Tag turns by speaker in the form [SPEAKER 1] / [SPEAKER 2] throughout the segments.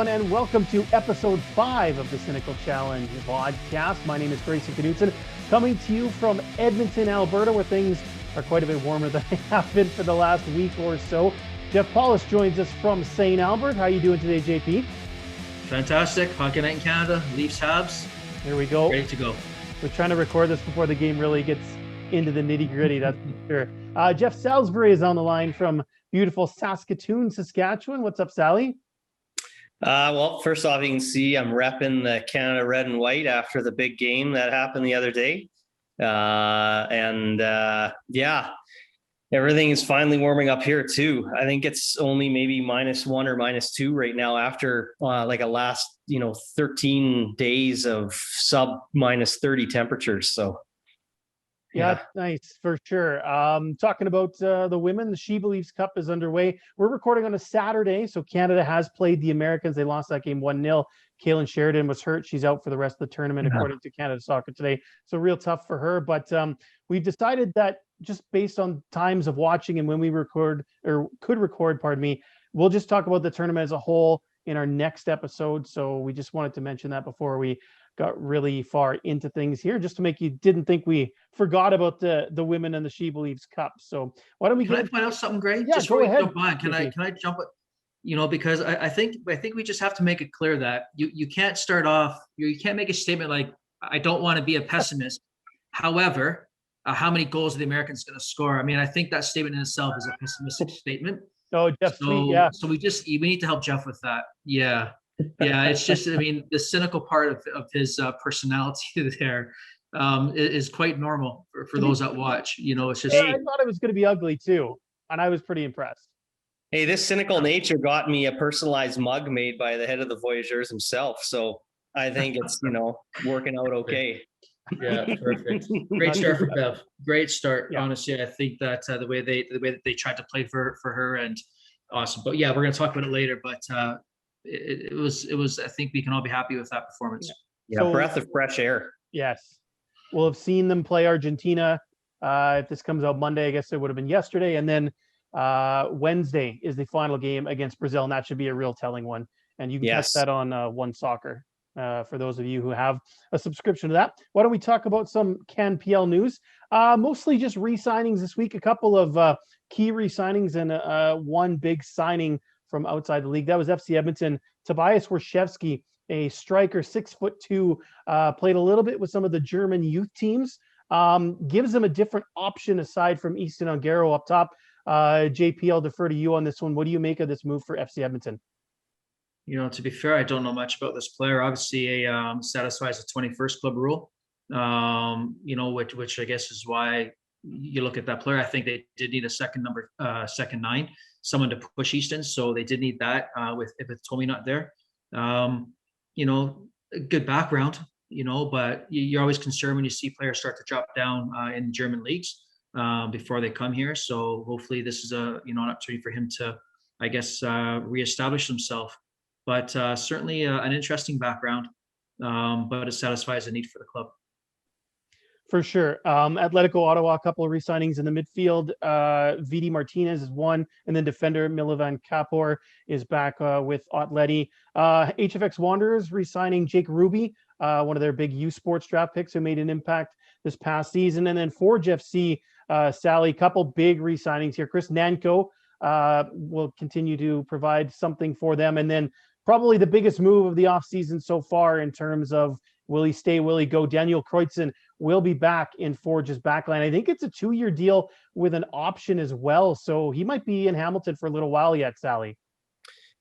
[SPEAKER 1] everyone, and welcome to episode 5 of the Cynical Challenge podcast. My name is Grayson Knutson, coming to you from Edmonton, Alberta, where things are quite a bit warmer than they have been for the last week or so. Jeff Paulus joins us from St. Albert. How are you doing today, JP?
[SPEAKER 2] Fantastic. Hockey night in Canada. Leafs, Habs.
[SPEAKER 1] Here we go.
[SPEAKER 2] Ready to go.
[SPEAKER 1] We're trying to record this before the game really gets into the nitty-gritty, that's for sure. Jeff Salisbury is on the line from beautiful Saskatoon, Saskatchewan. What's up, Sally?
[SPEAKER 3] Well, first off, you can see I'm repping the Canada red and white after the big game that happened the other day. Yeah, everything is finally warming up here too. I think it's only maybe -1 or -2 right now after like a last, 13 days of sub -30 temperatures. So
[SPEAKER 1] yeah, nice for sure. Talking about the women, the She Believes Cup is underway. We're recording on a Saturday, so Canada has played the Americans. They lost that game 1-0. Kaylin Sheridan was hurt. She's out for the rest of the tournament, according to Canada Soccer Today. So real tough for her. But we've decided that just based on times of watching and when we record or could record, we'll just talk about the tournament as a whole in our next episode. So we just wanted to mention that before we got really far into things here, just to make you didn't think we forgot about the women and the She Believes Cup. So why don't we
[SPEAKER 2] Can I point out something, Gray?
[SPEAKER 1] Yeah,
[SPEAKER 2] just
[SPEAKER 1] go ahead.
[SPEAKER 2] Jump on. Can I jump? Because I think we just have to make it clear that you can't start off. You can't make a statement like, I don't want to be a pessimist. However, how many goals are the Americans going to score? I mean, I think that statement in itself is a pessimistic statement.
[SPEAKER 1] Oh, Jeff,
[SPEAKER 2] So we need to help Jeff with that. Yeah. Yeah, it's just, the cynical part of his personality there is quite normal for those that watch. It's just.
[SPEAKER 1] I thought it was going to be ugly too, and I was pretty impressed.
[SPEAKER 3] hey, this cynical nature got me a personalized mug made by the head of the Voyageurs himself. So I think it's, working out okay.
[SPEAKER 2] Yeah, perfect. Great start for Bev. Great start.
[SPEAKER 1] Yeah.
[SPEAKER 2] Honestly, I think that the way that they tried to play for her, and awesome. But yeah, we're going to talk about it later. But it was. I think we can all be happy with that performance.
[SPEAKER 3] Yeah,
[SPEAKER 1] So-
[SPEAKER 3] breath of fresh air.
[SPEAKER 1] Yes. We'll have seen them play Argentina. If this comes out Monday, I guess it would have been yesterday. And then Wednesday is the final game against Brazil, and that should be a real telling one. And you can catch that on One Soccer for those of you who have a subscription to that. Why don't we talk about some CanPL news? Mostly just re-signings this week. A couple of key re-signings and one big signing from outside the league. That was FC Edmonton. Tobias Warshevsky, a striker, 6'2", played a little bit with some of the German youth teams. Gives them a different option aside from Easton Ongaro up top. JP, I'll defer to you on this one. What do you make of this move for FC Edmonton?
[SPEAKER 2] To be fair, I don't know much about this player. Obviously, satisfies the 21st club rule. Which I guess is why you look at that player. I think they did need a second 9, someone to push Easton. So they did need that with Tommy not there. A good background, but you're always concerned when you see players start to drop down in German leagues before they come here. So hopefully this is an opportunity for him to, I guess, reestablish himself. But certainly an interesting background, but it satisfies a need for the club.
[SPEAKER 1] For sure. Atletico Ottawa, a couple of re-signings in the midfield. Vidi Martinez is one, and then defender Milovan Kapor is back with Atleti. HFX Wanderers re-signing Jake Ruby, one of their big U Sports draft picks who made an impact this past season. And then Forge FC, Sally, couple big re-signings here. Chris Nanko will continue to provide something for them. And then probably the biggest move of the offseason so far in terms of will he stay, will he go? Daniel Kreutzen will be back in Forge's backline. I think it's a 2-year deal with an option as well. So he might be in Hamilton for a little while yet, Sally.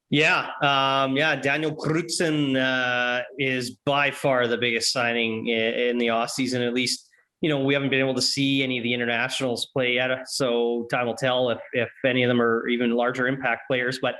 [SPEAKER 3] Yeah. Daniel Kreutzen is by far the biggest signing in the offseason. At least, we haven't been able to see any of the internationals play yet. So time will tell if any of them are even larger impact players. But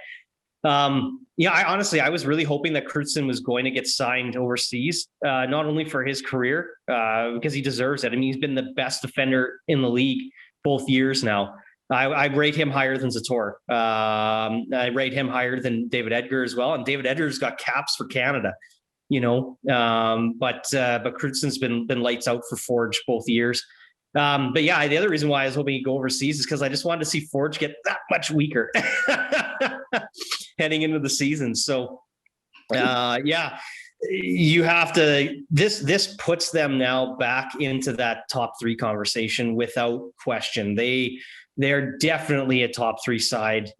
[SPEAKER 3] I was really hoping that Kreutzen was going to get signed overseas, not only for his career, because he deserves it. He's been the best defender in the league both years now. I rate him higher than Zator. I rate him higher than David Edgar as well. And David Edgar's got caps for Canada, but Kreutzen's been lights out for Forge both years. But yeah, the other reason why I was hoping he'd go overseas is because I just wanted to see Forge get that much weaker heading into the season. So Yeah, you have to. This puts them now back into that top three conversation without question. They're definitely a top three side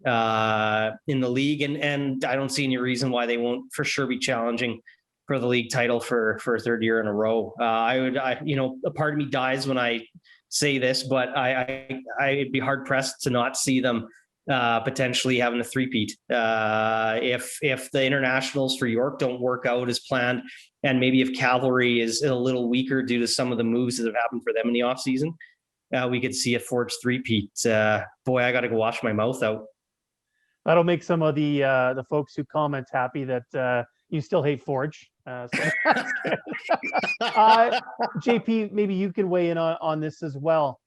[SPEAKER 3] in the league, and I don't see any reason why they won't for sure be challenging for the league title for a third year in a row. A part of me dies when I say this, but I'd be hard pressed to not see them potentially having a three-peat. If the internationals for York don't work out as planned, and maybe if Cavalry is a little weaker due to some of the moves that have happened for them in the offseason, we could see a Forge three-peat. Boy, I got to go wash my mouth out.
[SPEAKER 1] That'll make some of the folks who comment happy that you still hate Forge. So that's good. JP, maybe you can weigh in on this as well.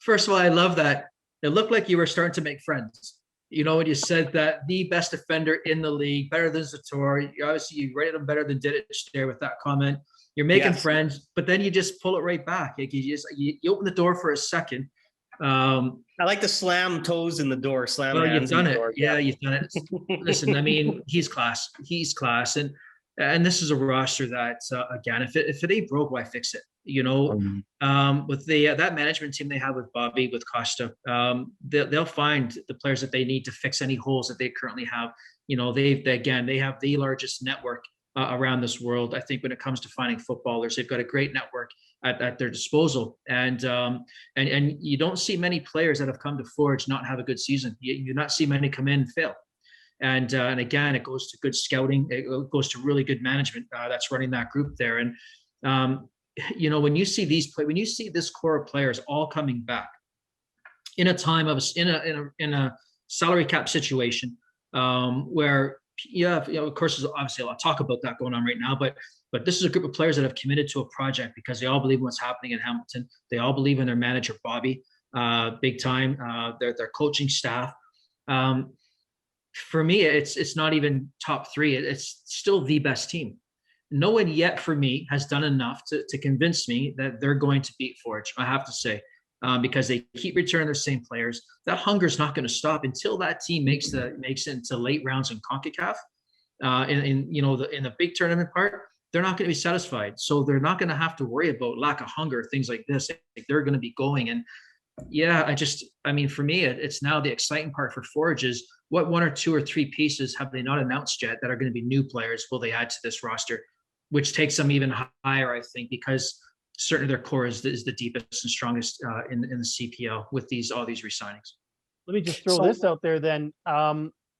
[SPEAKER 2] First of all, I love that. It looked like you were starting to make friends. You know, when you said that the best defender in the league, better than Zator, obviously you rated him better than Didic there with that comment. You're making friends, but then you just pull it right back. Like you open the door for a second.
[SPEAKER 3] I like to slam toes in the door.
[SPEAKER 2] You've done it. Yeah, you've done it. Listen, I mean, he's class. He's class, and this is a roster that again, if it ain't broke, why fix it? You know, with that management team they have with Bobby, with Costa, they'll find the players that they need to fix any holes that they currently have. You know, they have the largest network around this world. I think when it comes to finding footballers, they've got a great network at their disposal, and you don't see many players that have come to Forge not have a good season. You not see many come in and fail. And again, it goes to good scouting. It goes to really good management that's running that group there. And when you see this core of players all coming back in a time of in a salary cap situation where of course there's obviously a lot of talk about that going on right now, but this is a group of players that have committed to a project because they all believe in what's happening in Hamilton. They all believe in their manager Bobby, big time. Their coaching staff. For me, it's not even top three. It's still the best team. No one yet, for me, has done enough to convince me that they're going to beat Forge. I have to say, because they keep returning their same players. That hunger is not going to stop until that team makes it into late rounds in CONCACAF. In the big tournament part, they're not going to be satisfied. So they're not going to have to worry about lack of hunger, things like this. Like they're going to be going. And for me, it's now the exciting part for Forge is what one or two or three pieces have they not announced yet that are going to be new players will they add to this roster, which takes them even higher, I think, because certainly their core is the deepest and strongest in the CPL with all these re-signings.
[SPEAKER 1] Let me just throw this out there then.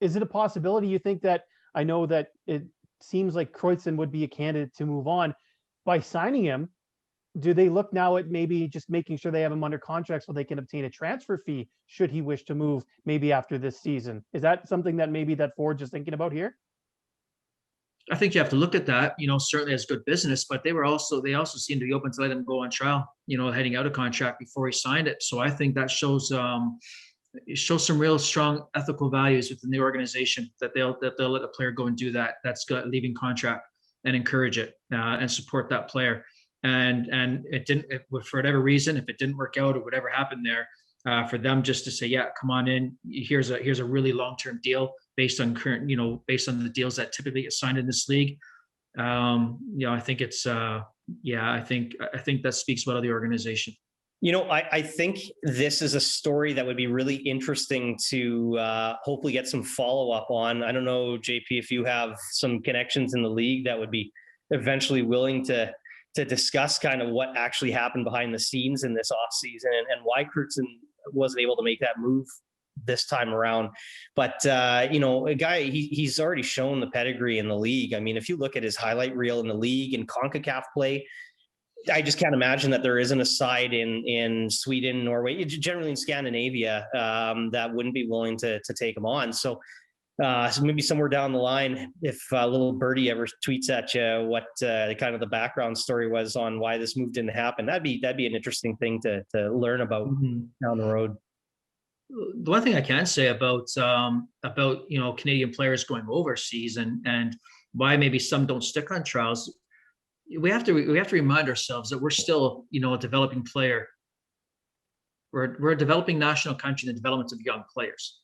[SPEAKER 1] Is it a possibility you think that, I know that it seems like Kreutzen would be a candidate to move on. By signing him, do they look now at maybe just making sure they have him under contract so they can obtain a transfer fee should he wish to move maybe after this season? Is that something that maybe that Forge is thinking about here?
[SPEAKER 2] I think you have to look at that, certainly as good business, but they also seem to be open to let him go on trial, heading out of contract before he signed it. So I think that shows some real strong ethical values within the organization that they'll let a player go and do that. That's got leaving contract and encourage it and support that player. And it didn't, for whatever reason, if it didn't work out or whatever happened there, for them just to say, yeah, come on in. Here's a really long-term deal based on based on the deals that typically get signed in this league. I think it's I think that speaks well to the organization.
[SPEAKER 3] I think this is a story that would be really interesting to hopefully get some follow-up on. I don't know, JP, if you have some connections in the league that would be eventually willing to discuss kind of what actually happened behind the scenes in this offseason and why Kreutzen wasn't able to make that move this time around. But, a guy, he's already shown the pedigree in the league. I mean, if you look at his highlight reel in the league and CONCACAF play, I just can't imagine that there isn't a side in Sweden, Norway, generally in Scandinavia, that wouldn't be willing to take him on. So maybe somewhere down the line, if little birdie ever tweets at you what kind of the background story was on why this move didn't happen, that'd be an interesting thing to learn about down the road.
[SPEAKER 2] The one thing I can say about Canadian players going overseas and why maybe some don't stick on trials, we have to remind ourselves that we're still a developing player. We're a developing national country in the development of young players.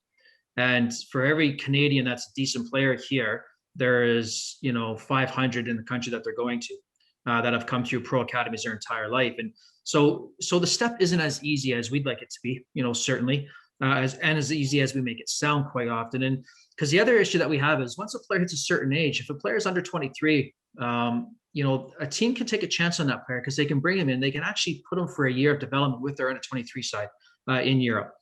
[SPEAKER 2] And for every Canadian that's a decent player here, there is, 500 in the country that they're going to that have come through pro academies their entire life. And so the step isn't as easy as we'd like it to be, certainly, as easy as we make it sound quite often. And because the other issue that we have is once a player hits a certain age, if a player is under 23, a team can take a chance on that player because they can bring him in. They can actually put him for a year of development with their under 23 side in Europe.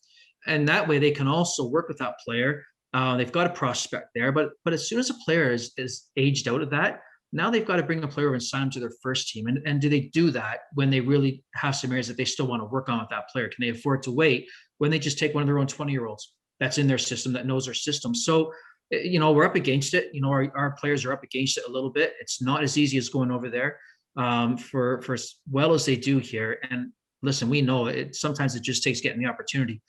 [SPEAKER 2] And that way they can also work with that player. They've got a prospect there, but as soon as a player is aged out of that, now they've got to bring a player over and sign them to their first team. And do they do that when they really have some areas that they still want to work on with that player? Can they afford to wait when they just take one of their own 20-year-olds that's in their system, that knows their system? So, we're up against it. Our players are up against it a little bit. It's not as easy as going over there for as well as they do here. And listen, we know it. Sometimes it just takes getting the opportunity.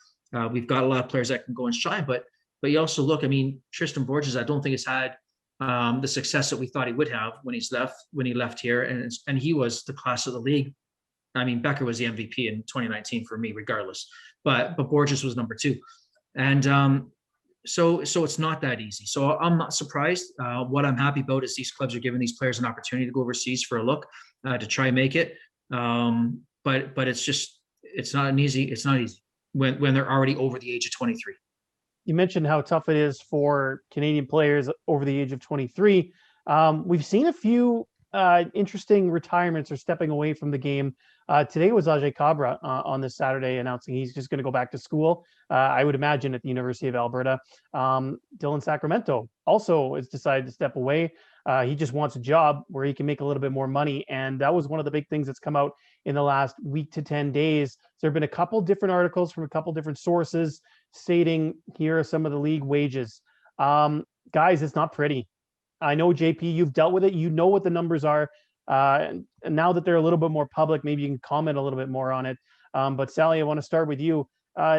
[SPEAKER 2] We've got a lot of players that can go and shine, but you also look. I mean, Tristan Borges, I don't think has had the success that we thought he would have when he left here, and he was the class of the league. I mean, Becker was the MVP in 2019 for me, regardless. But Borges was number 2, and so it's not that easy. So I'm not surprised. What I'm happy about is these clubs are giving these players an opportunity to go overseas for a look to try and make it. But it's not easy when they're already over the age of 23.
[SPEAKER 1] You mentioned how tough it is for Canadian players over the age of 23. We've seen a few interesting retirements or stepping away from the game. Today was Ajay Kabra on this Saturday announcing he's just going to go back to school. I would imagine at the University of Alberta. Dylan Sacramento also has decided to step away. He just wants a job where he can make a little bit more money. And that was one of the big things that's come out in the last week to 10 days. There have been a couple different articles from a couple different sources stating here are some of the league wages. Guys, it's not pretty. I know, JP, you've dealt with it. You know what the numbers are. And now that they're a little bit more public, maybe you can comment a little bit more on it. But Sally, I want to start with you.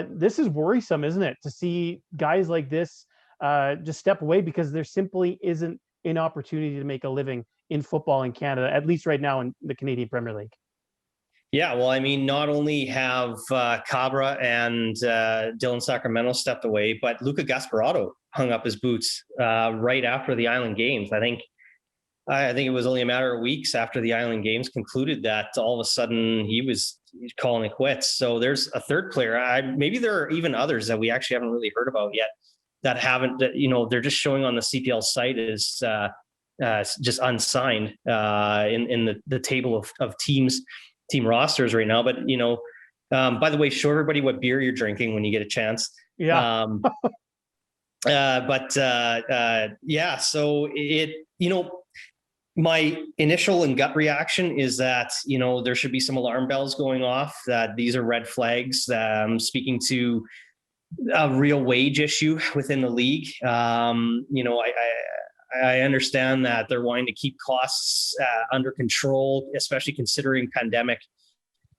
[SPEAKER 1] This is worrisome, isn't it? To see guys like this just step away because there simply isn't an opportunity to make a living in football in Canada, at least right now in the Canadian Premier League.
[SPEAKER 3] Yeah, well, I mean, not only have Cabra and Dylan Sacramento stepped away, but Luca Gasparotto hung up his boots right after the Island Games. I think it was only a matter of weeks after the Island Games concluded that all of a sudden he's calling it quits. So there's a third player. Maybe there are even others that we actually haven't really heard about yet that haven't, they're just showing on the CPL site as just unsigned in the table of team rosters right now. But, by the way, show everybody what beer you're drinking when you get a chance.
[SPEAKER 1] Yeah.
[SPEAKER 3] Yeah, so my initial and gut reaction is that, there should be some alarm bells going off, that these are red flags, speaking to a real wage issue within the league. I understand that they're wanting to keep costs under control, especially considering pandemic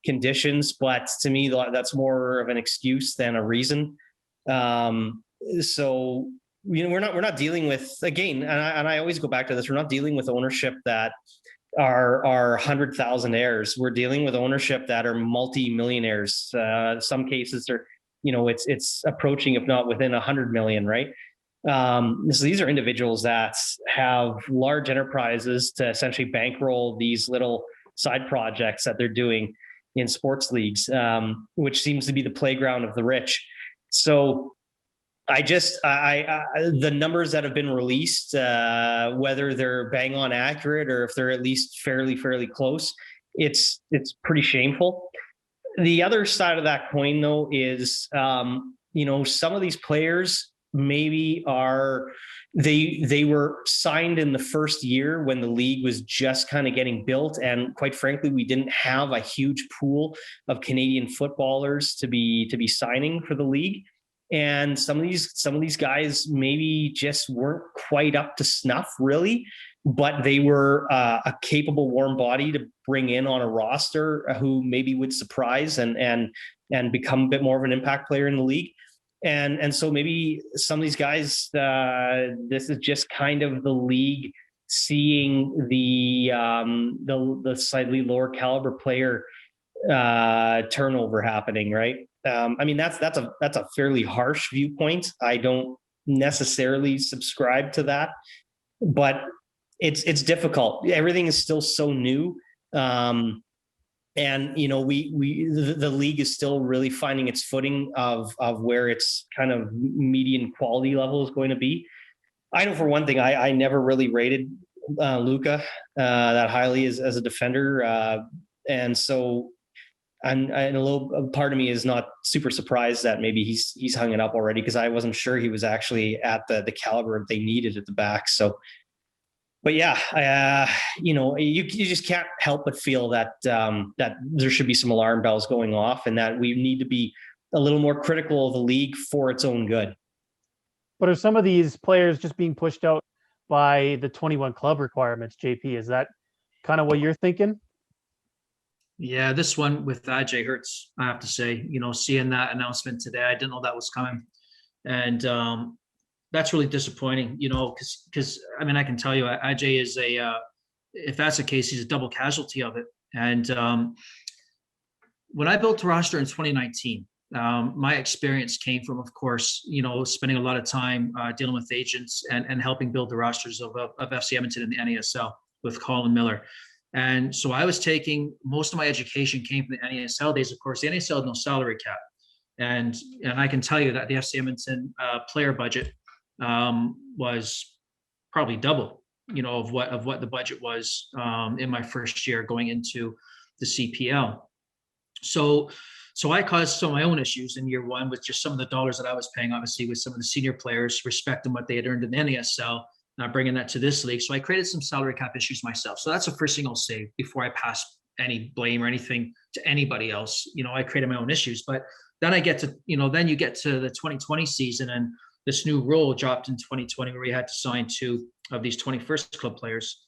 [SPEAKER 3] conditions. But to me, that's more of an excuse than a reason. So, we're not dealing with, again, and I always go back to this, we're not dealing with ownership that are 100,000 heirs. We're dealing with ownership that are multi-millionaires. Some cases are, it's approaching, if not within 100 million, right? So these are individuals that have large enterprises to essentially bankroll these little side projects that they're doing in sports leagues, which seems to be the playground of the rich. So the numbers that have been released, whether they're bang on accurate or if they're at least fairly close, it's pretty shameful. The other side of that coin, though, is, some of these players maybe they were signed in the first year when the league was just kind of getting built. And quite frankly, we didn't have a huge pool of Canadian footballers to be signing for the league. And some of these guys maybe just weren't quite up to snuff, really, but they were a capable warm body to bring in on a roster who maybe would surprise and become a bit more of an impact player in the league. And so maybe some of these guys, this is just kind of the league seeing the slightly lower caliber player turnover happening, right? I mean, that's a fairly harsh viewpoint. I don't necessarily subscribe to that, but it's difficult. Everything is still so new. And you know, the league is still really finding its footing of where its kind of median quality level is going to be. I know for one thing, I never really rated Luka that highly as a defender, and so and a little part of me is not super surprised that maybe he's hung it up already, because I wasn't sure he was actually at the caliber they needed at the back. So. But yeah, you know, you just can't help but feel that that there should be some alarm bells going off, and that we need to be a little more critical of the league for its own good.
[SPEAKER 1] But are some of these players just being pushed out by the 21 club requirements, JP? Is that kind of what you're thinking?
[SPEAKER 2] Yeah, this one with Ajay hurts, I have to say. You know, seeing that announcement today, I didn't know that was coming. And that's really disappointing, you know, because I mean, I can tell you, Ajay is if that's the case, he's a double casualty of it. And when I built the roster in 2019, my experience came from, of course, you know, spending a lot of time dealing with agents and helping build the rosters of FC Edmonton in the NASL with Colin Miller. And so I was taking, most of my education came from the NASL days. Of course, the NASL had no salary cap. And I can tell you that the FC Edmonton player budget was probably double, you know, of what the budget was in my first year going into the CPL. So I caused some of my own issues in year one with just some of the dollars that I was paying, obviously, with some of the senior players, respecting what they had earned in the NASL, not bringing that to this league. So I created some salary cap issues myself. So that's the first thing I'll say before I pass any blame or anything to anybody else. You know, I created my own issues. But then I get to, you know, then you get to the 2020 season, and this new rule dropped in 2020 where we had to sign 2 of these 21st club players,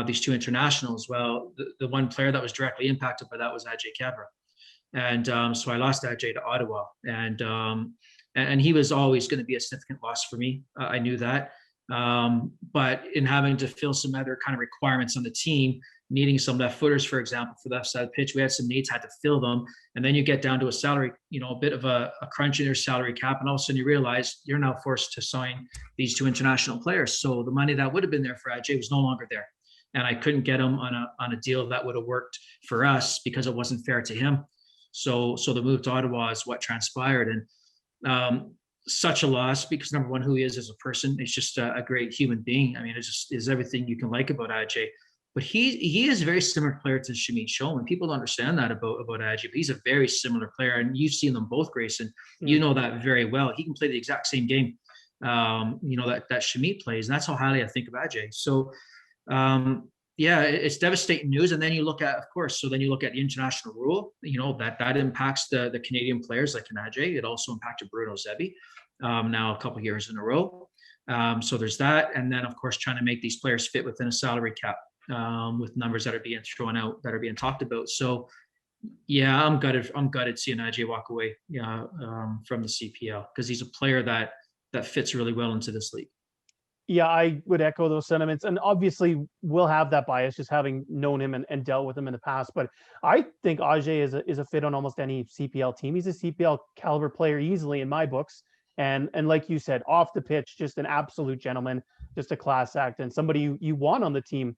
[SPEAKER 2] these 2 internationals. Well, the one player that was directly impacted by that was Ajay Cabra. And so I lost Ajay to Ottawa. And he was always going to be a significant loss for me. I knew that. But in having to fill some other kind of requirements on the team, needing some left footers, for example, for the left side of the pitch, we had some needs, had to fill them. And then you get down to a salary, you know, a bit of a crunch in your salary cap. And all of a sudden you realize you're now forced to sign these 2 international players. So the money that would have been there for Ajay was no longer there. And I couldn't get him on a deal that would have worked for us because it wasn't fair to him. So the move to Ottawa is what transpired. And such a loss, because number one, who he is as a person, he's just a great human being. I mean, it just is everything you can like about Ajay. But he is a very similar player to Shamit Shulman. People don't understand that about Ajay, but he's a very similar player. And you've seen them both, Grayson. You know that very well. He can play the exact same game, you know, that Shamit plays. And that's how highly I think of Ajay. So, yeah, it's devastating news. And then you look at, of course, so then you look at the international rule, you know, that impacts the Canadian players like Ajay. It also impacted Bruno Zebi now a couple of years in a row. So there's that. And then, of course, trying to make these players fit within a salary cap. With numbers that are being thrown out, that are being talked about. So, yeah, I'm gutted seeing Ajay walk away from the CPL, because he's a player that fits really well into this league.
[SPEAKER 1] Yeah, I would echo those sentiments. And obviously we'll have that bias just having known him and dealt with him in the past. But I think Ajay is a fit on almost any CPL team. He's a CPL caliber player easily in my books. And like you said, off the pitch, just an absolute gentleman, just a class act, and somebody you want on the team.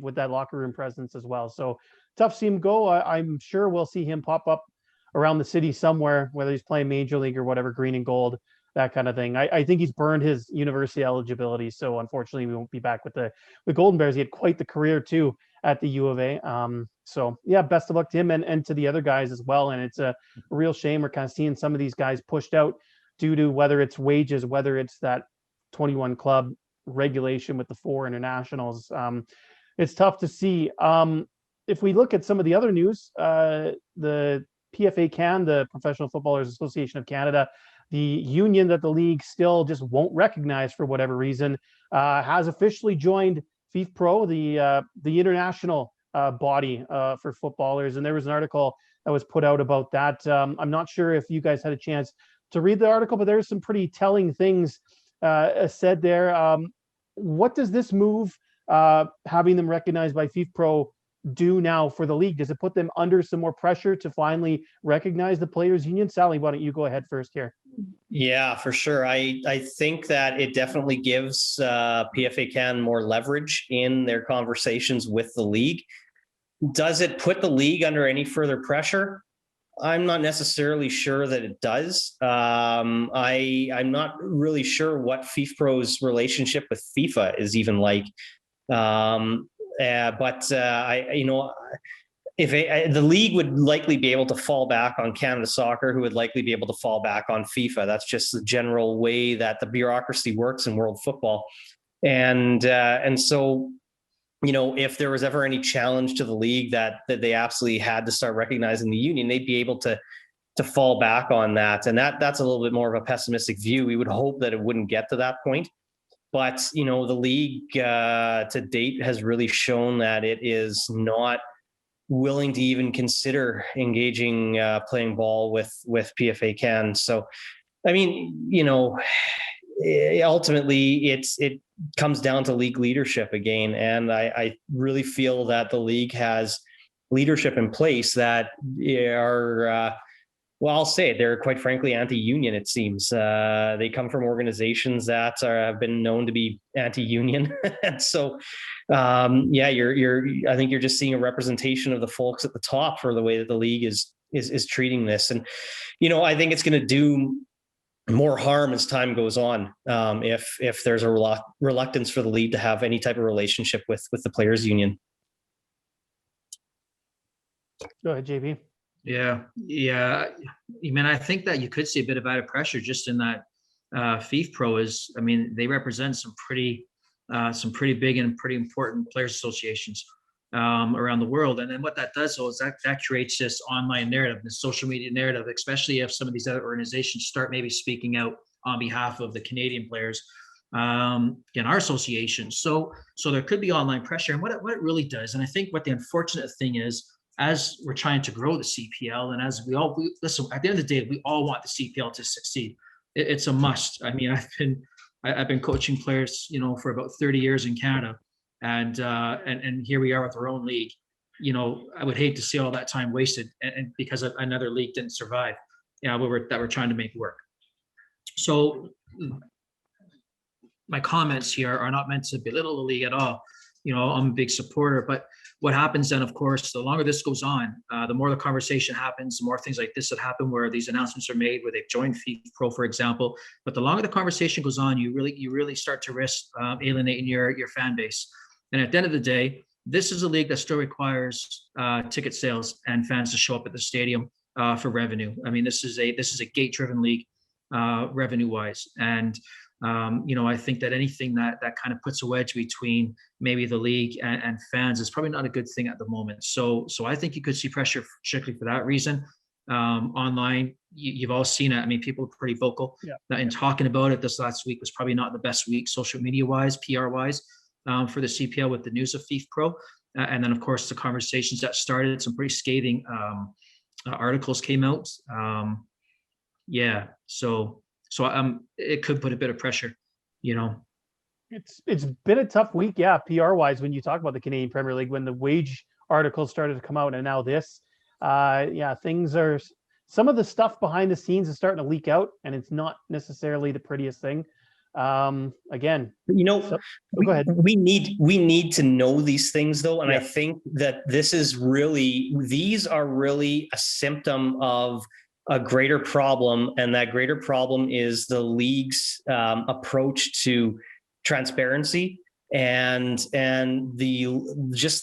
[SPEAKER 1] With that locker room presence as well. So tough to see him go. I'm sure we'll see him pop up around the city somewhere, whether he's playing Major League or whatever, green and gold, that kind of thing. I think he's burned his university eligibility. So unfortunately, we won't be back with the Golden Bears. He had quite the career too at the U of A. So yeah, best of luck to him and to the other guys as well. And it's a real shame. We're kind of seeing some of these guys pushed out due to whether it's wages, whether it's that 21 club regulation with the 4 internationals. It's tough to see. If we look at some of the other news, the PFA Can, the Professional Footballers Association of Canada, the union that the league still just won't recognize for whatever reason, has officially joined FIFPro, the international body for footballers. And there was an article that was put out about that. I'm not sure if you guys had a chance to read the article, but there's some pretty telling things said there. What does this move, having them recognized by FIFPro, do now for the league? Does it put them under some more pressure to finally recognize the players union? Sally, why don't you go ahead first here?
[SPEAKER 3] Yeah, for sure. I think that it definitely gives PFA Can more leverage in their conversations with the league. Does it put the league under any further pressure? I'm not necessarily sure that it does. I'm not really sure what FIFPro's relationship with FIFA is even like. The league would likely be able to fall back on Canada Soccer, who would likely be able to fall back on FIFA. That's just the general way that the bureaucracy works in world football. And so, if there was ever any challenge to the league that they absolutely had to start recognizing the union, they'd be able to fall back on that. And that's a little bit more of a pessimistic view. We would hope that it wouldn't get to that point. But, the league to date has really shown that it is not willing to even consider engaging playing ball with PFA Can. So, I mean, ultimately it comes down to league leadership again. And I really feel that the league has leadership in place that are, I'll say it, they're quite frankly anti-union, it seems. They come from organizations that have been known to be anti-union. And so, I think you're just seeing a representation of the folks at the top for the way that the league is treating this. And, I think it's going to do more harm as time goes on, if there's a reluctance for the league to have any type of relationship with the players union.
[SPEAKER 1] Go ahead, JB.
[SPEAKER 2] Yeah. I mean, I think that you could see a bit of added pressure just in that FIFPro they represent some pretty big and pretty important players associations around the world. And then what that does is that creates this online narrative, this social media narrative, especially if some of these other organizations start maybe speaking out on behalf of the Canadian players in our association. So there could be online pressure. And what it really does, and I think what the unfortunate thing is, as we're trying to grow the CPL, and as we listen, at the end of the day, we all want the CPL to succeed. It's a must. I mean, I've been coaching players, for about 30 years in Canada, and here we are with our own league. I would hate to see all that time wasted, and because another league didn't survive, that we're trying to make work. So my comments here are not meant to belittle the league at all. I'm a big supporter, but what happens then, of course, the longer this goes on, the more the conversation happens, the more things like this that happen where these announcements are made, where they've joined FIFPro, for example. But the longer the conversation goes on, you really start to risk alienating your fan base. And at the end of the day, this is a league that still requires ticket sales and fans to show up at the stadium for revenue. I mean, this is a gate-driven league, revenue-wise, and I think that anything that kind of puts a wedge between maybe the league and fans is probably not a good thing at the moment. So I think you could see pressure strictly for that reason. Online, you've all seen it. I mean, people are pretty vocal in talking about it. This last week was probably not the best week, social media-wise, PR-wise, for the CPL with the news of FIFPro. And then, of course, the conversations that started, some pretty scathing articles came out. So it could put a bit of pressure,
[SPEAKER 1] It's been a tough week, PR wise, when you talk about the Canadian Premier League, when the wage articles started to come out, and now this, things are, some of the stuff behind the scenes is starting to leak out, and it's not necessarily the prettiest thing. Again, go ahead.
[SPEAKER 3] We need to know these things though, and I think that these are really a symptom of a greater problem, and that greater problem is the league's approach to transparency and the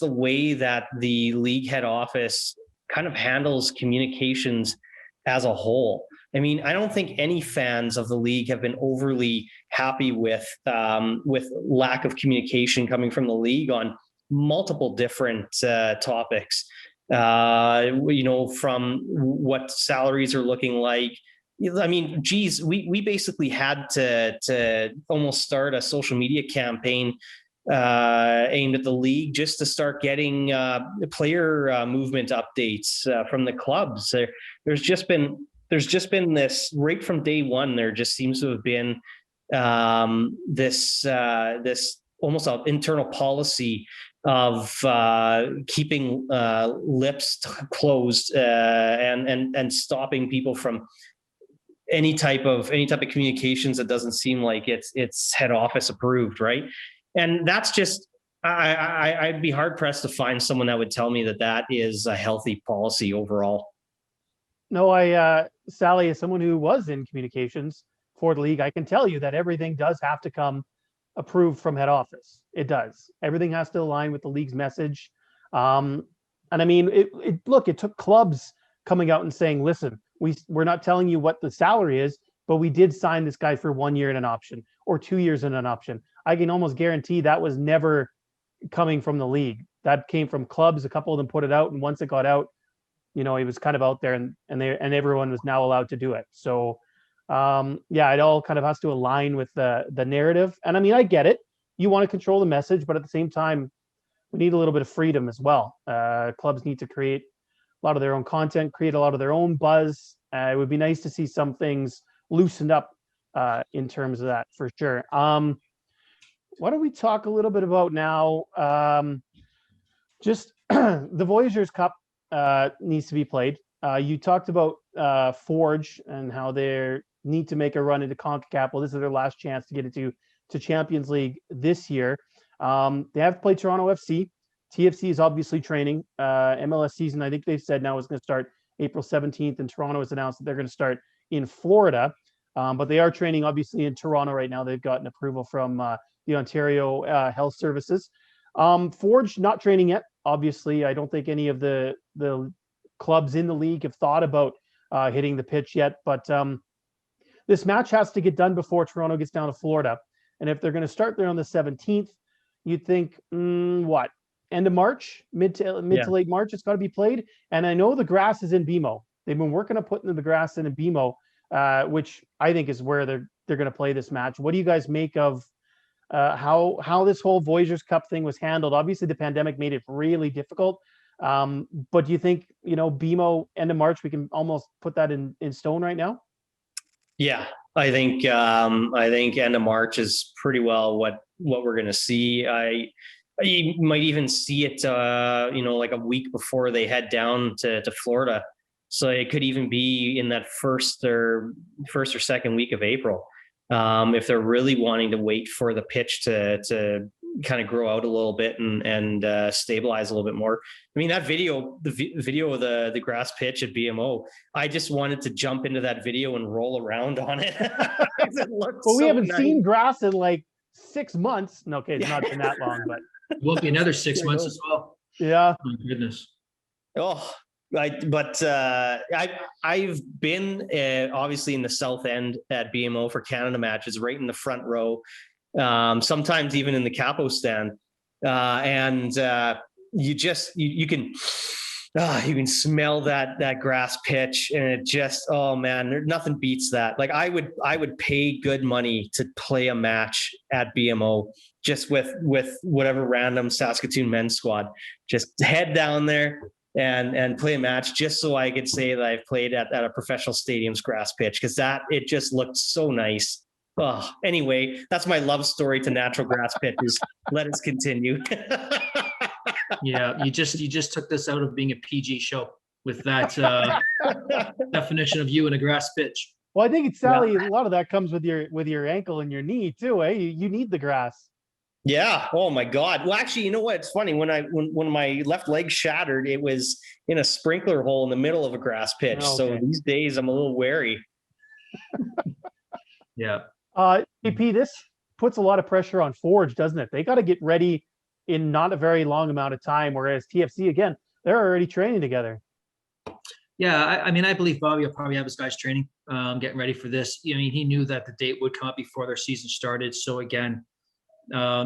[SPEAKER 3] way that the league head office kind of handles communications as a whole. I mean, I don't think any fans of the league have been overly happy with lack of communication coming from the league on multiple different topics. From what salaries are looking like. I mean, geez, we basically had to almost start a social media campaign aimed at the league just to start getting player movement updates from the clubs. There's just been this right from day one. There just seems to have been this almost an internal policy keeping lips closed and stopping people from any type of communications that doesn't seem like it's head office approved, right? And that's just, I'd be hard pressed to find someone that would tell me that is a healthy policy overall.
[SPEAKER 1] No, Sally, as someone who was in communications for the league, I can tell you that everything does have to come approved from head office. It does. Everything has to align with the league's message. And I mean, it took clubs coming out and saying, listen, we're not telling you what the salary is, but we did sign this guy for 1 year in an option or 2 years in an option. I can almost guarantee that was never coming from the league. That came from clubs. A couple of them put it out, and once it got out, it was kind of out there, and everyone was now allowed to do it. So it all kind of has to align with the narrative. And I mean, I get it. You want to control the message, but at the same time, we need a little bit of freedom as well. Clubs need to create a lot of their own content, create a lot of their own buzz. It would be nice to see some things loosened up in terms of that, for sure. Why don't we talk a little bit about now just the Voyageurs Cup needs to be played. You talked about Forge and how they need to make a run into CONCACAF. Well, this is their last chance to get into Champions League this year. They have to play Toronto FC. TFC is obviously training. MLS season, I think they've said now, is going to start April 17th, and Toronto has announced that they're going to start in Florida. But they are training, obviously, in Toronto right now. They've gotten approval from the Ontario Health Services. Forge not training yet. Obviously, I don't think any of the clubs in the league have thought about hitting the pitch yet. But this match has to get done before Toronto gets down to Florida. And if they're going to start there on the 17th, you'd think, what? End of March, mid to late March, it's got to be played. And I know the grass is in BMO. They've been working on putting the grass in BMO, which I think is where they're going to play this match. What do you guys make of how this whole Voyageurs Cup thing was handled? Obviously, the pandemic made it really difficult. But do you think, BMO end of March, we can almost put that in stone right now?
[SPEAKER 3] Yeah, I think end of March is pretty well what we're going to see. You might even see it, like a week before they head down to Florida. So it could even be in that first or second week of April. If they're really wanting to wait for the pitch to kind of grow out a little bit and stabilize a little bit more. I mean, that video, the video of the grass pitch at BMO, I just wanted to jump into that video and roll around on it. It
[SPEAKER 1] well, we haven't seen grass in like 6 months. No, okay, it's not been that long, but
[SPEAKER 2] it won't be another 6 months as well.
[SPEAKER 1] Yeah.
[SPEAKER 2] Oh, my goodness.
[SPEAKER 3] Oh, I've been obviously in the south end at BMO for Canada matches, right in the front row, sometimes even in the capo stand, and you can smell that grass pitch, and it just, oh man, nothing beats that. Like I would pay good money to play a match at BMO just with whatever random Saskatoon men's squad, just head down there and play a match just so I could say that I've played at a professional stadium's grass pitch, because it just looked so nice. Oh, anyway, that's my love story to natural grass pitches. Let us continue.
[SPEAKER 2] Yeah, you just took this out of being a PG show with that definition of you in a grass pitch.
[SPEAKER 1] Well, I think it's Sally. Yeah. A lot of that comes with your ankle and your knee too. Eh? You need the grass.
[SPEAKER 3] Yeah. Oh my God. Well, actually, you know what? It's funny. When my left leg shattered, it was in a sprinkler hole in the middle of a grass pitch. Oh, okay. So these days I'm a little wary.
[SPEAKER 2] Yeah.
[SPEAKER 1] AP, this puts a lot of pressure on Forge, doesn't it? They got to get ready in not a very long amount of time. Whereas TFC, again, they're already training together.
[SPEAKER 2] Yeah. I mean, I believe Bobby will probably have his guys training, getting ready for this. I mean, he knew that the date would come up before their season started. So again,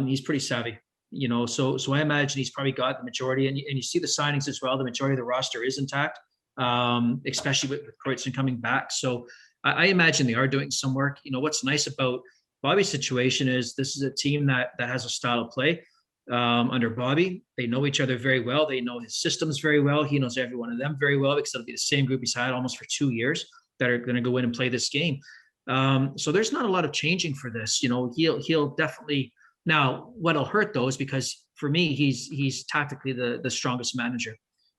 [SPEAKER 2] he's pretty savvy, so I imagine he's probably got the majority, and you see the signings as well. The majority of the roster is intact, especially with Kreutzen coming back. So I imagine they are doing some work. What's nice about Bobby's situation is this is a team that has a style of play under Bobby. They know each other very well. They know his systems very well. He knows every one of them very well, because it'll be the same group he's had almost for 2 years that are going to go in and play this game. So there's not a lot of changing for this. He'll definitely Now, what'll hurt though is because for me, he's tactically the strongest manager,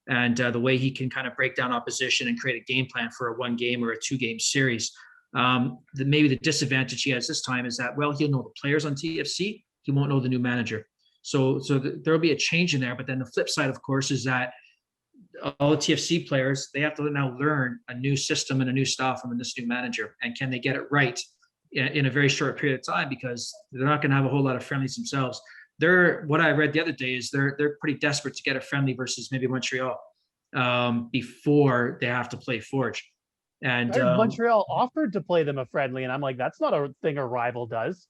[SPEAKER 2] and the way he can kind of break down opposition and create a game plan for a 1 game or a 2 game series. Maybe the disadvantage he has this time is that, well, he'll know the players on TFC, he won't know the new manager. So there'll be a change in there. But then the flip side, of course, is that all the TFC players, they have to now learn a new system and a new style from this new manager. And can they get it right in a very short period of time? Because they're not going to have a whole lot of friendlies themselves. What I read the other day is they're pretty desperate to get a friendly versus maybe Montreal before they have to play Forge. And
[SPEAKER 1] Montreal offered to play them a friendly, and I'm like, that's not a thing a rival does.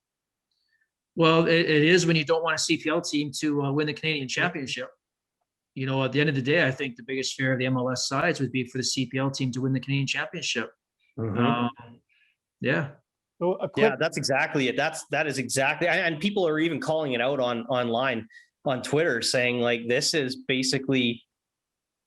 [SPEAKER 2] Well, it is when you don't want a CPL team to win the Canadian Championship. You know, at the end of the day, I think the biggest fear of the MLS sides would be for the CPL team to win the Canadian Championship. Yeah.
[SPEAKER 1] So
[SPEAKER 3] that's exactly it. That is exactly, and people are even calling it out online on Twitter, saying like this is basically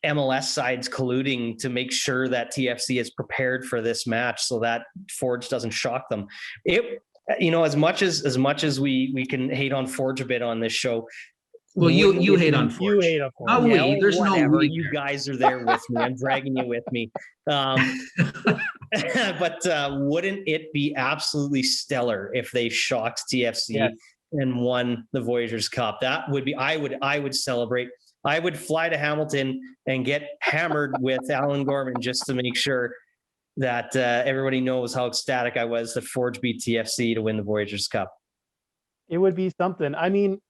[SPEAKER 3] MLS sides colluding to make sure that TFC is prepared for this match so that Forge doesn't shock them. As much as we can hate on Forge a bit on this show.
[SPEAKER 2] Well, you hate on Forge.
[SPEAKER 1] You hate on Forge.
[SPEAKER 2] Oh, wait, there's
[SPEAKER 3] whatever.
[SPEAKER 2] no we.
[SPEAKER 3] You guys are there with me. I'm dragging you with me. But wouldn't it be absolutely stellar if they shocked TFC and won the Voyageurs Cup? That would be. I would celebrate. I would fly to Hamilton and get hammered with Alan Gorman just to make sure that everybody knows how ecstatic I was that Forge beat TFC to win the Voyageurs Cup.
[SPEAKER 1] It would be something. I mean,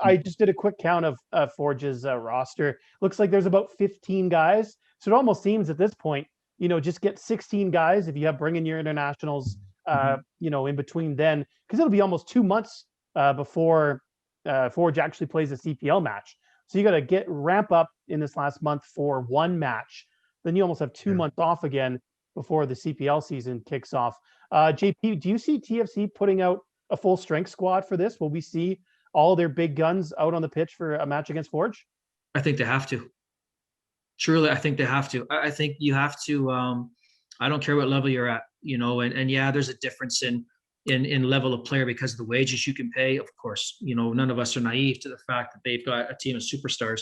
[SPEAKER 1] I just did a quick count of Forge's roster. Looks like there's about 15 guys. So it almost seems at this point, just get 16 guys if you have bring in your internationals, in between then, because it'll be almost 2 months before Forge actually plays a CPL match. So you got to ramp up in this last month for one match. Then you almost have 2 months off again before the CPL season kicks off. JP, do you see TFC putting out a full strength squad for this? Will we see all their big guns out on the pitch for a match against Forge?
[SPEAKER 2] I think they have to. Truly, I think they have to. I think you have to. I don't care what level you're at, and yeah, there's a difference in level of player because of the wages you can pay. Of course, none of us are naive to the fact that they've got a team of superstars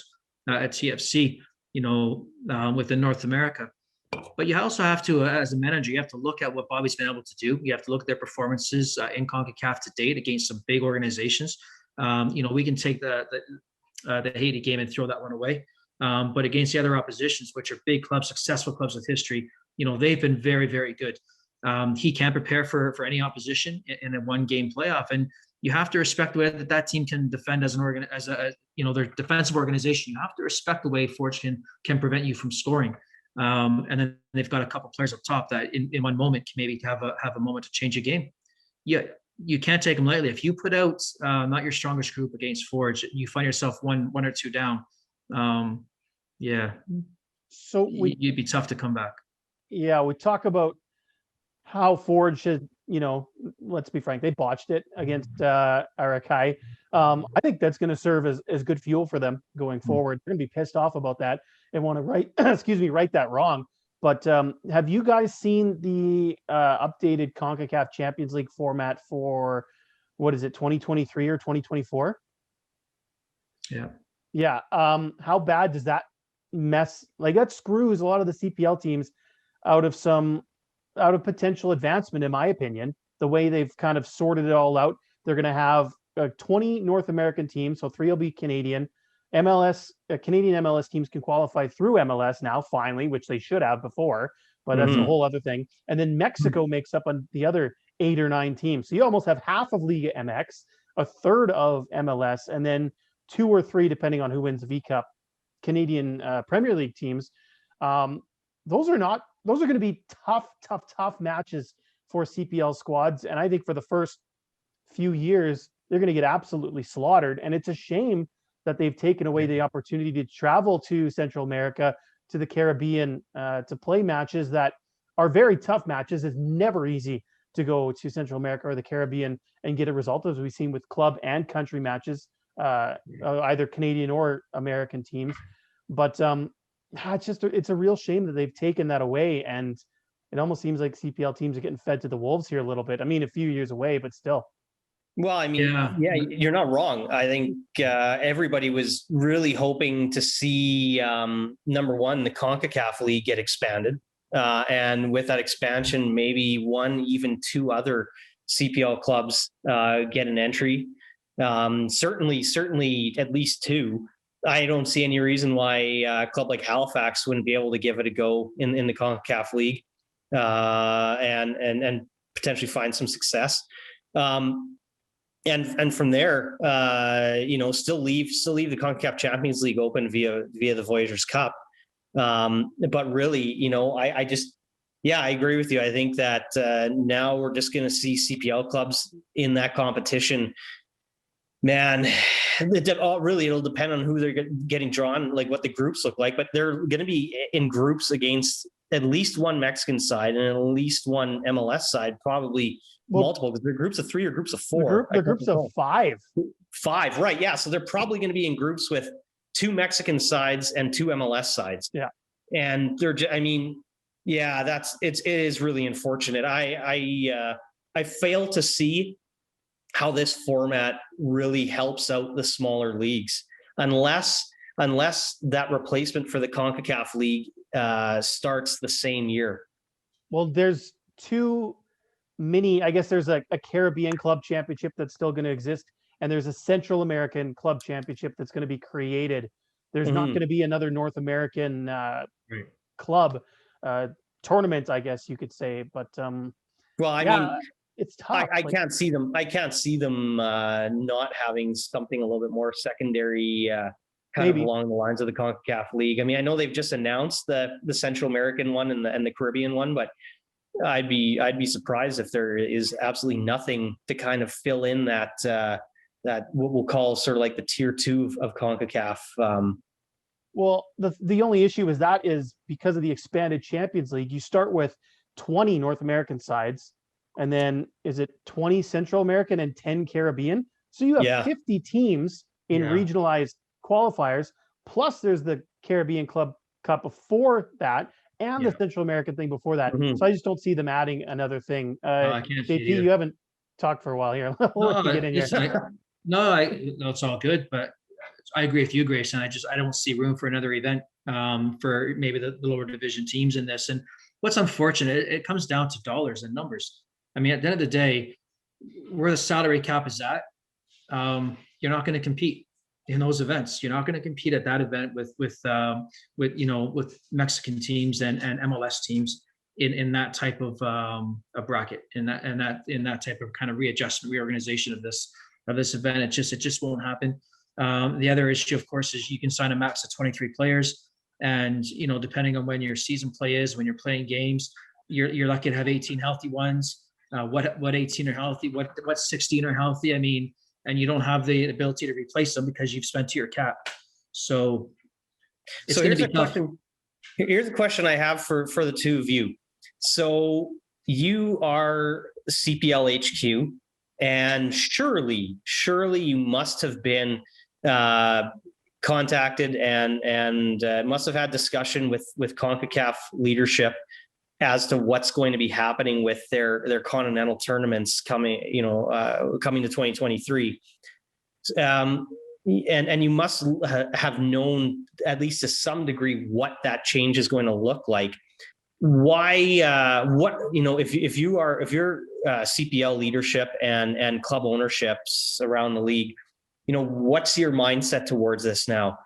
[SPEAKER 2] at TFC, within North America. But you also have to, as a manager, you have to look at what Bobby's been able to do. You have to look at their performances in CONCACAF to date against some big organizations. We can take the Haiti game and throw that one away. But against the other oppositions, which are big clubs, successful clubs with history, they've been very, very good. He can prepare for any opposition in a 1-game playoff, and you have to respect the way that team can defend as their defensive organization. You have to respect the way Forge can prevent you from scoring. And then they've got a couple players up top that in one moment can maybe have a moment to change a game. Yeah, you can't take them lightly. If you put out not your strongest group against Forge, you find yourself one or two down. So you'd be tough to come back.
[SPEAKER 1] Yeah, we talk about how Forge should, let's be frank, they botched it against Arakai. I think that's going to serve as good fuel for them going forward. They're going to be pissed off about that and want to right that wrong. But have you guys seen the updated CONCACAF Champions League format for, 2023 or 2024? Yeah. How bad does that mess? Like, that screws a lot of the CPL teams out of potential advancement, in my opinion. The way they've kind of sorted it all out, they're going to have 20 North American teams, so 3 will be Canadian. Canadian MLS teams can qualify through MLS now, finally, which they should have before, but that's a whole other thing. And then Mexico makes up on the other 8 or 9 teams. So you almost have half of Liga MX, a third of MLS, and then 2 or 3, depending on who wins the V Cup, Canadian Premier League teams. Those are going to be tough matches for CPL squads. And I think for the first few years, they're going to get absolutely slaughtered. And it's a shame that they've taken away the opportunity to travel to Central America, to the Caribbean, to play matches that are very tough matches. It's never easy to go to Central America or the Caribbean and get a result, as we've seen with club and country matches, either Canadian or American teams. But it's a real shame that they've taken that away, and it almost seems like CPL teams are getting fed to the wolves here a little bit. I mean, a few years away, but still.
[SPEAKER 3] Well, I mean, yeah, you're not wrong. I think everybody was really hoping to see, number one, the CONCACAF League get expanded. And with that expansion, maybe one, even two other CPL clubs get an entry. Certainly at least two. I don't see any reason why a club like Halifax wouldn't be able to give it a go in the CONCACAF League and potentially find some success. And from there, still leave the CONCACAF Champions League open via the Voyageurs Cup. But really, I agree with you. I think that now we're just going to see CPL clubs in that competition. Man, it'll depend on who they're getting drawn, like what the groups look like. But they're going to be in groups against at least one Mexican side and at least one MLS side, probably multiple, because they're groups of 3 or groups of 4.
[SPEAKER 1] They're groups of 5. 5,
[SPEAKER 3] right? Yeah, so they're probably going to be in groups with 2 Mexican sides and 2 MLS sides.
[SPEAKER 1] Yeah,
[SPEAKER 3] and it is really unfortunate. I fail to see how this format really helps out the smaller leagues unless that replacement for the CONCACAF League starts the same year.
[SPEAKER 1] Well, there's 2 mini, I guess there's a Caribbean Club Championship that's still going to exist, and there's a Central American Club Championship that's going to be created. There's not going to be another North American club tournament, I guess you could say. But
[SPEAKER 3] I mean,
[SPEAKER 1] it's tough.
[SPEAKER 3] I can't see them. I can't see them not having something a little bit more secondary, kind of along the lines of the CONCACAF League. I mean, I know they've just announced the Central American one and the Caribbean one, but I'd be surprised if there is absolutely nothing to kind of fill in that what we'll call sort of like the tier 2 of CONCACAF.
[SPEAKER 1] Well, the only issue is because of the expanded Champions League, you start with 20 North American sides, and then is it 20 Central American and 10 Caribbean? So you have 50 teams in regionalized qualifiers, plus there's the Caribbean Club Cup before that, and the Central American thing before that. So I just don't see them adding another thing.
[SPEAKER 2] I can't see
[SPEAKER 1] JP, you haven't talked for a while here.
[SPEAKER 2] No, it's all good, but I agree with you, Grayson. I don't see room for another event for maybe the lower division teams in this. And what's unfortunate, it comes down to dollars and numbers. I mean, at the end of the day, where the salary cap is at, you're not going to compete in those events. You're not going to compete at that event with Mexican teams and MLS teams in that type of a bracket, in that type of kind of reorganization of this event. It just won't happen. The other issue, of course, is you can sign a max of 23 players, and depending on when your season play is, when you're playing games, you're lucky to have 18 healthy ones. What 18 are healthy? What 16 are healthy? I mean, and you don't have the ability to replace them because you've spent to your cap. So
[SPEAKER 3] here's a question I have for the two of you. So you are CPL HQ, and surely you must have been contacted and must have had discussion with CONCACAF leadership as to what's going to be happening with their continental tournaments coming to 2023. And you must have known at least to some degree what that change is going to look like. Why? If you're CPL leadership and club ownerships around the league, what's your mindset towards this now?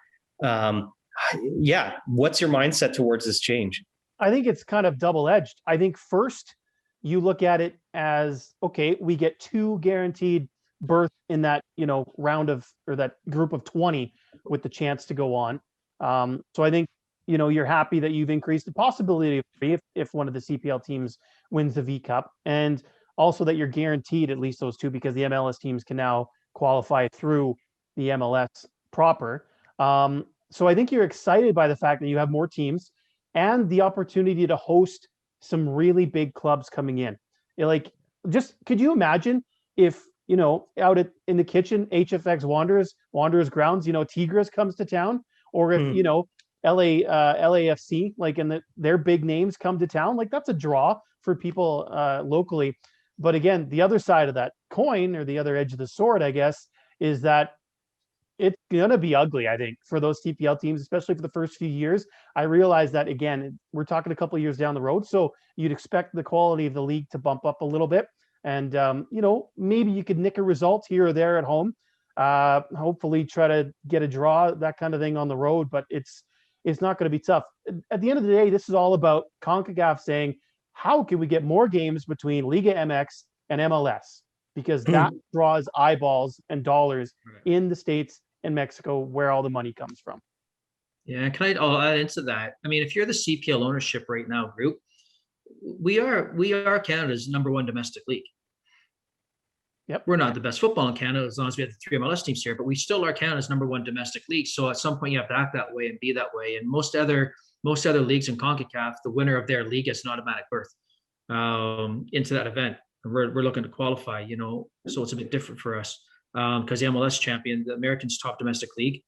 [SPEAKER 3] What's your mindset towards this change?
[SPEAKER 1] I think it's kind of double-edged. I think first you look at it as, okay, we get 2 guaranteed berths in that, round of, or that group of 20 with the chance to go on. So I think, you're happy that you've increased the possibility of 3 if one of the CPL teams wins the V Cup, and also that you're guaranteed at least those 2 because the MLS teams can now qualify through the MLS proper. So I think you're excited by the fact that you have more teams and the opportunity to host some really big clubs coming in. Could you imagine if, out in the kitchen, HFX Wanderers grounds, Tigres comes to town, or if, LAFC, their big names come to town, that's a draw for people locally. But again, the other side of that, coin, or the other edge of the sword, I guess, is that it's going to be ugly, I think, for those TPL teams, especially for the first few years. I realize that, again, we're talking a couple of years down the road, so you'd expect the quality of the league to bump up a little bit. And, maybe you could nick a result here or there at home. Hopefully try to get a draw, that kind of thing on the road, but it's not going to be tough. At the end of the day, this is all about CONCACAF saying, how can we get more games between Liga MX and MLS? Because that draws eyeballs and dollars in the States and Mexico, where all the money comes from.
[SPEAKER 2] Yeah, I'll add into that. I mean, if you're the CPL ownership right now, group, we are Canada's #1 domestic league.
[SPEAKER 1] Yep.
[SPEAKER 2] We're not the best football in Canada as long as we have the 3 MLS teams here, but we still are Canada's #1 domestic league. So at some point you have to act that way and be that way. And most other leagues in CONCACAF, the winner of their league gets an automatic berth into that event. We're looking to qualify, so it's a bit different for us because the MLS champion, the Americans' top domestic league,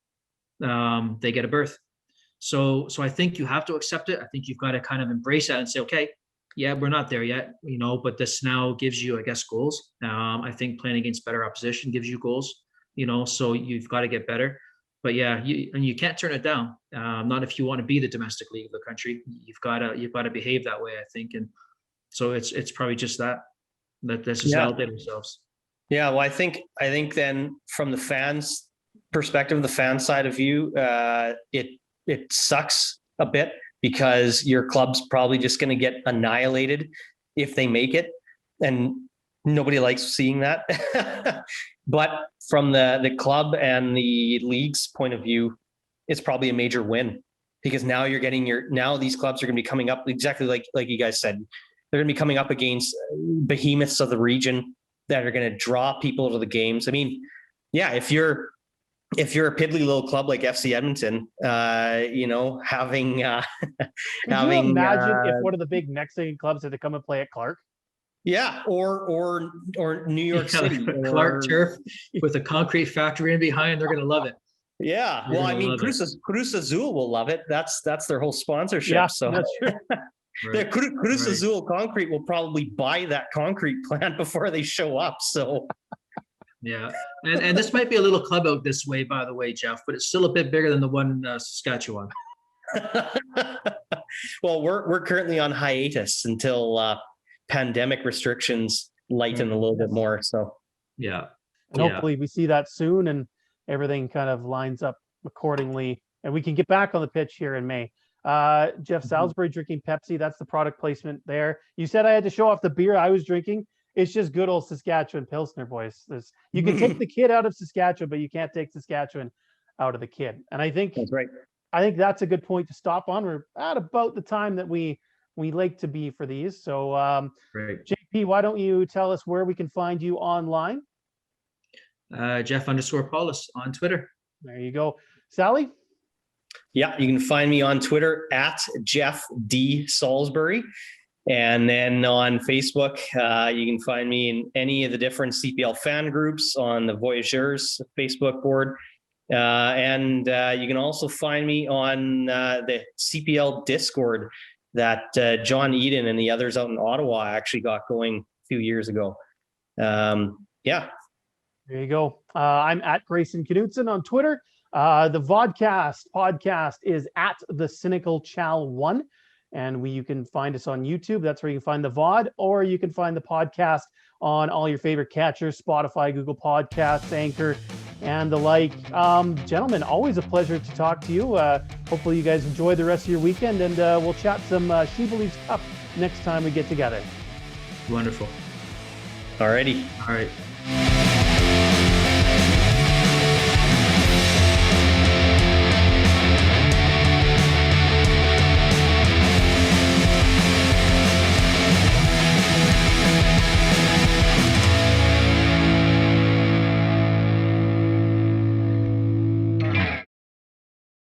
[SPEAKER 2] they get a berth. So I think you have to accept it. I think you've got to kind of embrace that and say, okay, yeah, we're not there yet, but this now gives you, I guess, goals. I think playing against better opposition gives you goals, so you've got to get better. But yeah, you can't turn it down. Not if you want to be the domestic league of the country. You've got to behave that way, I think. And so it's probably just that this is validate themselves.
[SPEAKER 3] Yeah, well, I think then from the fans' perspective, the fan side of view, it sucks a bit because your club's probably just going to get annihilated if they make it, and nobody likes seeing that. But from the club and the league's point of view, it's probably a major win because now you're getting now these clubs are going to be coming up exactly like you guys said. They're going to be coming up against behemoths of the region that are going to draw people to the games. I mean, yeah, if you're a piddly little club like FC Edmonton, having
[SPEAKER 1] Could you imagine if one of the big Mexican clubs had to come and play at Clark?
[SPEAKER 3] Yeah, or New York City,
[SPEAKER 2] Clark turf with a concrete factory in behind. They're going to love it.
[SPEAKER 3] Yeah, well, I mean, Cruz Azul will love it. That's their whole sponsorship.
[SPEAKER 1] Yeah,
[SPEAKER 3] so
[SPEAKER 1] that's true.
[SPEAKER 3] Right. Cruz Azul Concrete will probably buy that concrete plant before they show up. So,
[SPEAKER 2] yeah, and this might be a little club out this way, by the way, Jeff, but it's still a bit bigger than the one in Saskatchewan.
[SPEAKER 3] Well, we're currently on hiatus until pandemic restrictions lighten a little bit more. So,
[SPEAKER 2] yeah,
[SPEAKER 1] and hopefully we see that soon and everything kind of lines up accordingly, and we can get back on the pitch here in May. Jeff Salisbury drinking Pepsi. That's the product placement there. You said I had to show off the beer I was drinking. It's just good old Saskatchewan Pilsner, boys. You can take the kid out of Saskatchewan, but you can't take Saskatchewan out of the kid. And I think
[SPEAKER 3] that's right.
[SPEAKER 1] I think that's a good point to stop on. We're at about the time that we like to be for these. So, JP, why don't you tell us where we can find you online?
[SPEAKER 2] Jeff_Paulus on Twitter.
[SPEAKER 1] There you go. Sally?
[SPEAKER 3] Yeah, you can find me on Twitter at Jeff D. Salisbury. And then on Facebook, you can find me in any of the different CPL fan groups on the Voyageurs Facebook board. And you can also find me on the CPL Discord that John Eden and the others out in Ottawa actually got going a few years ago. Yeah.
[SPEAKER 1] There you go. I'm at Grayson Knutson on Twitter. The Vodcast podcast is at the Cynical Chal 1. And you can find us on YouTube. That's where you can find the VOD, or you can find the podcast on all your favorite catchers, Spotify, Google Podcasts, Anchor, and the like. Gentlemen, always a pleasure to talk to you. Hopefully you guys enjoy the rest of your weekend, and we'll chat some She Believes Cup next time we get together.
[SPEAKER 2] Wonderful.
[SPEAKER 3] Alrighty.
[SPEAKER 2] All right.